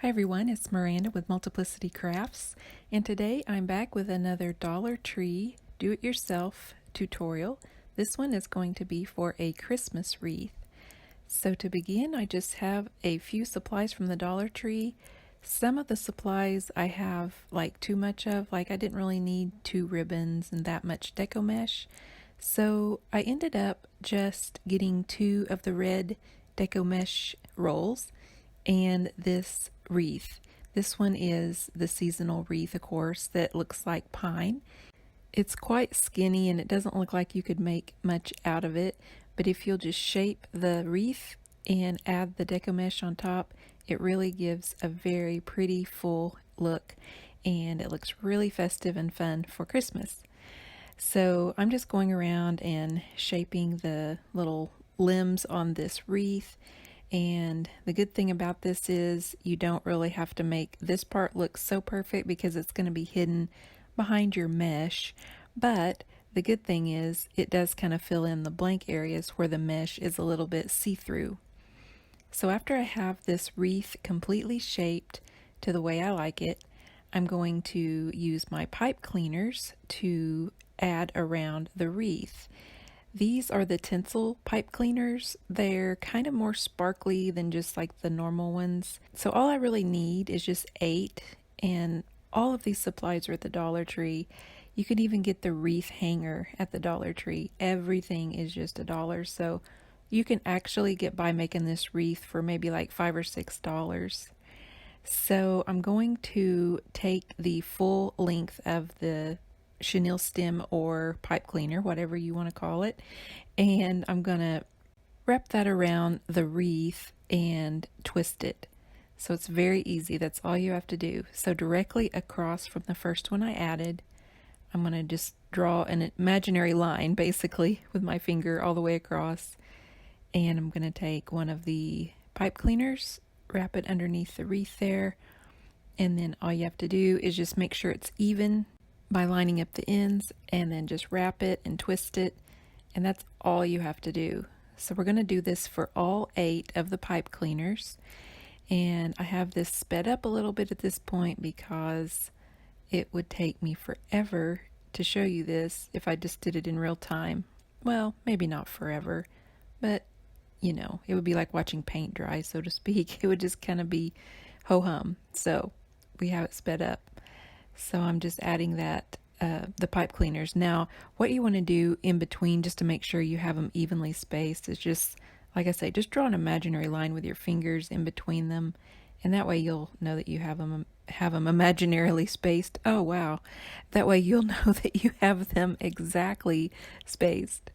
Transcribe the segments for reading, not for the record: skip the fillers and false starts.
Hi everyone, it's Miranda with Multiplicity Crafts, and today I'm back with another Dollar Tree do-it-yourself tutorial. This one is going to be for a Christmas wreath. So to begin, I just have a few supplies from the Dollar Tree. Some of the supplies I have like too much of, like I didn't really need 2 ribbons and that much deco mesh. So I ended up just getting 2 of the red deco mesh rolls and this wreath. This one is the seasonal wreath, of course, that looks like pine. It's quite skinny and it doesn't look like you could make much out of it, but if you'll just shape the wreath and add the deco mesh on top, it really gives a very pretty full look and it looks really festive and fun for Christmas. So I'm just going around and shaping the little limbs on this wreath. And the good thing about this is you don't really have to make this part look so perfect because it's going to be hidden behind your mesh. But the good thing is it does kind of fill in the blank areas where the mesh is a little bit see-through. So after I have this wreath completely shaped to the way I like it, I'm going to use my pipe cleaners to add around the wreath. These are the tinsel pipe cleaners. They're kind of more sparkly than just like the normal ones. So all I really need is just 8, and all of these supplies are at the Dollar Tree. You could even get the wreath hanger at the Dollar Tree. Everything is just $1, so you can actually get by making this wreath for maybe like $5 or $6. So I'm going to take the full length of the chenille stem or pipe cleaner, whatever you want to call it, and I'm going to wrap that around the wreath and twist it. So it's very easy. That's all you have to do. So directly across from the first one I added, I'm going to just draw an imaginary line basically with my finger all the way across, and I'm going to take one of the pipe cleaners, wrap it underneath the wreath there, and then all you have to do is just make sure it's even by lining up the ends, and then just wrap it and twist it, and that's all you have to do. So we're going to do this for all 8 of the pipe cleaners, and I have this sped up a little bit at this point because it would take me forever to show you this if I just did it in real time. Well, maybe not forever, but you know, it would be like watching paint dry, so to speak. It would just kind of be ho-hum. So we have it sped up. So I'm just adding that, the pipe cleaners. Now, what you want to do in between, just to make sure you have them evenly spaced, is just, like I say, just draw an imaginary line with your fingers in between them, and that way you'll know that you have them imaginarily spaced. Oh wow, that way you'll know that you have them exactly spaced,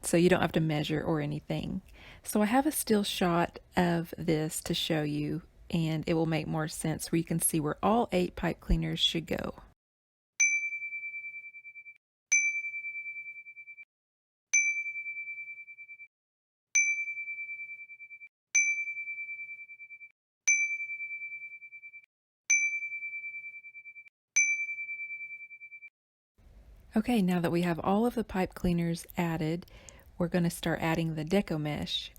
so you don't have to measure or anything. So I have a still shot of this to show you, and it will make more sense where you can see where all 8 pipe cleaners should go. Okay, now that we have all of the pipe cleaners added, we're going to start adding the deco mesh.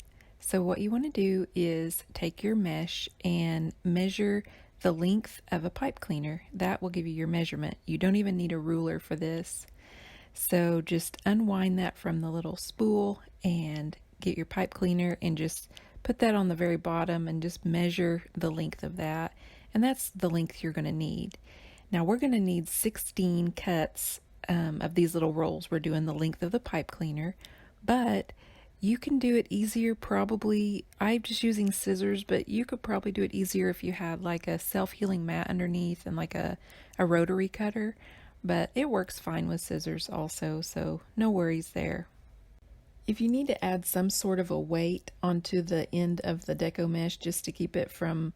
So what you want to do is take your mesh and measure the length of a pipe cleaner. That will give you your measurement. You don't even need a ruler for this. So just unwind that from the little spool and get your pipe cleaner and just put that on the very bottom and just measure the length of that. And that's the length you're going to need. Now we're going to need 16 cuts of these little rolls. We're doing the length of the pipe cleaner, but you can do it easier probably. I'm just using scissors, but you could probably do it easier if you had like a self-healing mat underneath and like a rotary cutter, but it works fine with scissors also, so no worries there. If you need to add some sort of a weight onto the end of the deco mesh just to keep it from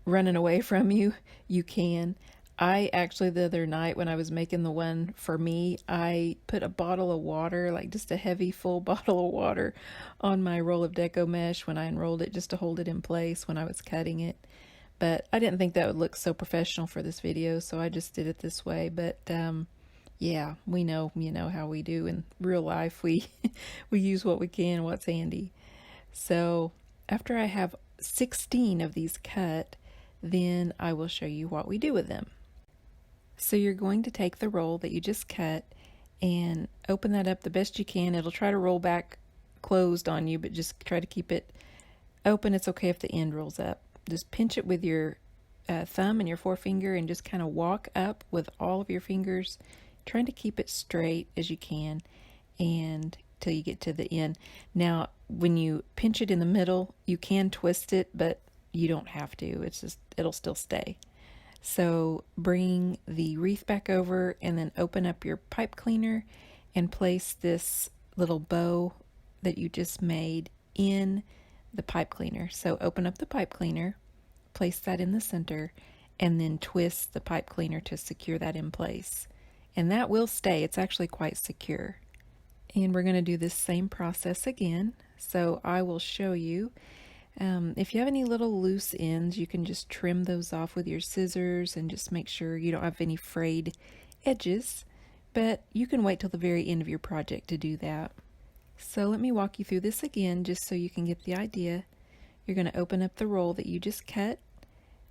running away from you, you can. I actually, the other night when I was making the one for me, I put a bottle of water, like just a heavy full bottle of water, on my roll of deco mesh when I unrolled it just to hold it in place when I was cutting it. But I didn't think that would look so professional for this video, so I just did it this way. But yeah, we know, you know how we do in real life. We we use what we can, what's handy. So after I have 16 of these cut, then I will show you what we do with them. So you're going to take the roll that you just cut and open that up the best you can. It'll try to roll back closed on you, but just try to keep it open. It's okay if the end rolls up. Just pinch it with your thumb and your forefinger and just kind of walk up with all of your fingers, trying to keep it straight as you can and till you get to the end. Now, when you pinch it in the middle, you can twist it, but you don't have to. It's just, it'll still stay. So bring the wreath back over and then open up your pipe cleaner and place this little bow that you just made in the pipe cleaner. So open up the pipe cleaner, place that in the center, and then twist the pipe cleaner to secure that in place. And that will stay. It's actually quite secure. And we're going to do this same process again. So I will show you. If you have any little loose ends, you can just trim those off with your scissors and just make sure you don't have any frayed edges. But you can wait till the very end of your project to do that. So let me walk you through this again just so you can get the idea. You're going to open up the roll that you just cut,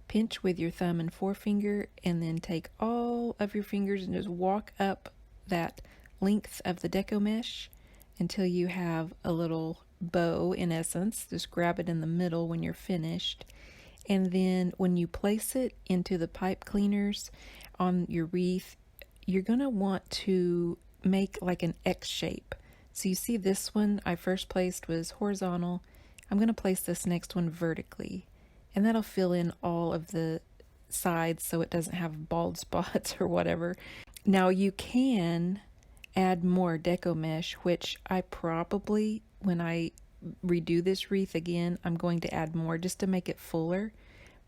pinch with your thumb and forefinger, and then take all of your fingers and just walk up that length of the deco mesh until you have a little bow, in essence. Just grab it in the middle when you're finished, and then when you place it into the pipe cleaners on your wreath, you're going to want to make like an X shape. So you see this one I first placed was horizontal. I'm going to place this next one vertically, and that'll fill in all of the sides so it doesn't have bald spots or whatever. Now you can add more deco mesh, which I probably, when I redo this wreath again, I'm going to add more just to make it fuller,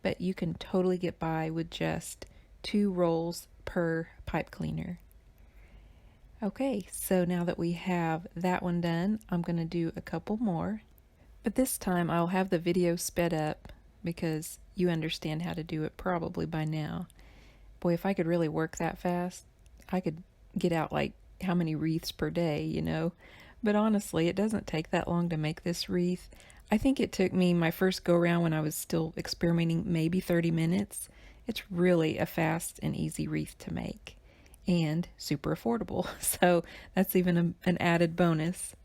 but you can totally get by with just 2 rolls per pipe cleaner. Okay, so now that we have that one done, I'm going to do a couple more, but this time I'll have the video sped up because you understand how to do it probably by now. Boy, if I could really work that fast, I could get out like how many wreaths per day, you know? But honestly, it doesn't take that long to make this wreath. I think it took me my first go around when I was still experimenting maybe 30 minutes. It's really a fast and easy wreath to make and super affordable. So that's even an added bonus.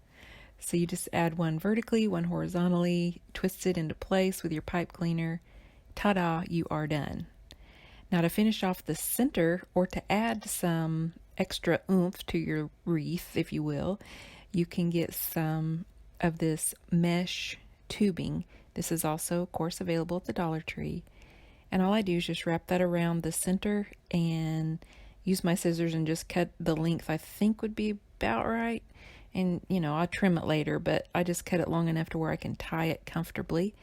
So you just add one vertically, one horizontally, twist it into place with your pipe cleaner. Ta-da, you are done. Now to finish off the center, or to add some extra oomph to your wreath, if you will, you can get some of this mesh tubing. This is also, of course, available at the Dollar Tree. And all I do is just wrap that around the center and use my scissors and just cut the length I think would be about right. And, you know, I'll trim it later, but I just cut it long enough to where I can tie it comfortably.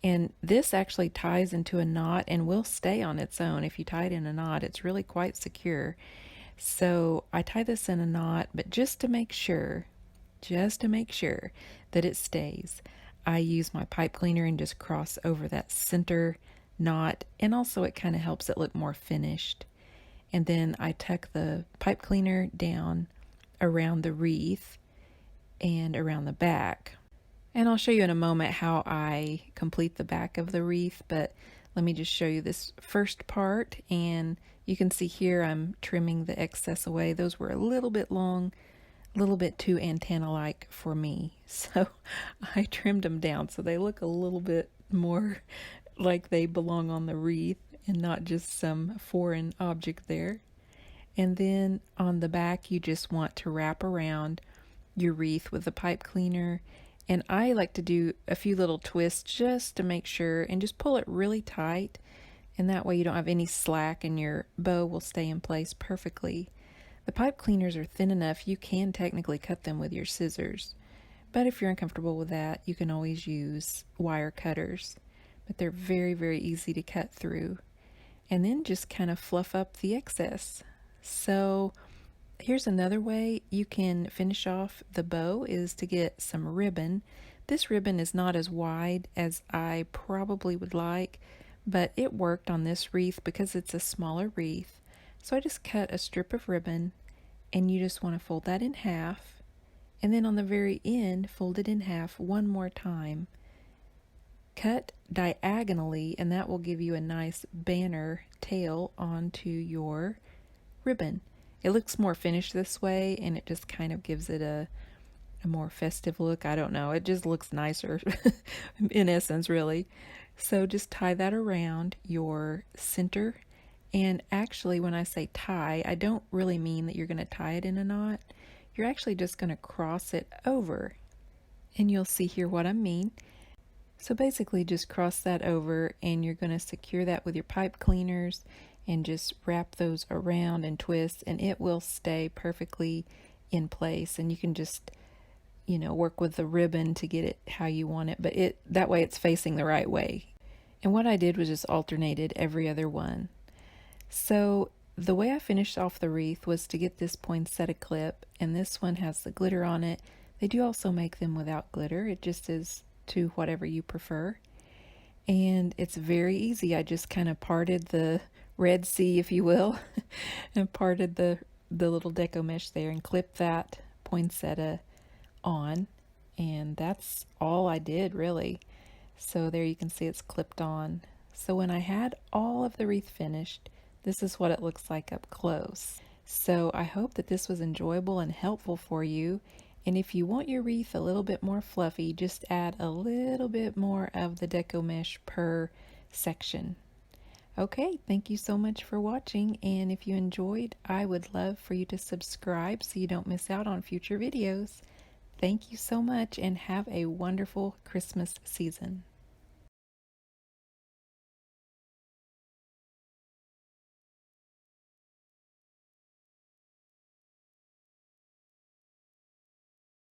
And this actually ties into a knot and will stay on its own. If you tie it in a knot, it's really quite secure. So I tie this in a knot, but just to make sure that it stays, I use my pipe cleaner and just cross over that center knot, and also it kind of helps it look more finished. And then I tuck the pipe cleaner down around the wreath and around the back. And I'll show you in a moment how I complete the back of the wreath, but let me just show you this first part. And you can see here I'm trimming the excess away. Those were a little bit long, a little bit too antenna-like for me. So I trimmed them down so they look a little bit more like they belong on the wreath and not just some foreign object there. And then on the back, you just want to wrap around your wreath with the pipe cleaner. And I like to do a few little twists just to make sure, and just pull it really tight. And that way you don't have any slack and your bow will stay in place perfectly. The pipe cleaners are thin enough you can technically cut them with your scissors. But if you're uncomfortable with that, you can always use wire cutters. But they're very, very easy to cut through. And then just kind of fluff up the excess. So here's another way you can finish off the bow, is to get some ribbon. This ribbon is not as wide as I probably would like, but it worked on this wreath because it's a smaller wreath. So I just cut a strip of ribbon, and you just want to fold that in half, and then on the very end fold it in half one more time. cut diagonally, and that will give you a nice banner tail onto your ribbon. It looks more finished this way, and it just kind of gives it a more festive look. I don't know. It just looks nicer in essence, really. So just tie that around your center. And actually, when I say tie, I don't really mean that you're going to tie it in a knot. You're actually just going to cross it over. And you'll see here what I mean. So basically just cross that over, and you're going to secure that with your pipe cleaners and just wrap those around and twist, and it will stay perfectly in place. And you can just, work with the ribbon to get it how you want it, but that way it's facing the right way. And what I did was just alternated every other one. So the way I finished off the wreath was to get this poinsettia clip, and this one has the glitter on it. They do also make them without glitter. It just is to whatever you prefer. And it's very easy. I just kind of parted the Red Sea, if you will, and parted the little deco mesh there and clipped that poinsettia on. And that's all I did, really. So there you can see it's clipped on. So when I had all of the wreath finished, this is what it looks like up close. So I hope that this was enjoyable and helpful for you. And if you want your wreath a little bit more fluffy, just add a little bit more of the deco mesh per section. Okay, thank you so much for watching, and if you enjoyed, I would love for you to subscribe so you don't miss out on future videos. Thank you so much, and have a wonderful Christmas season.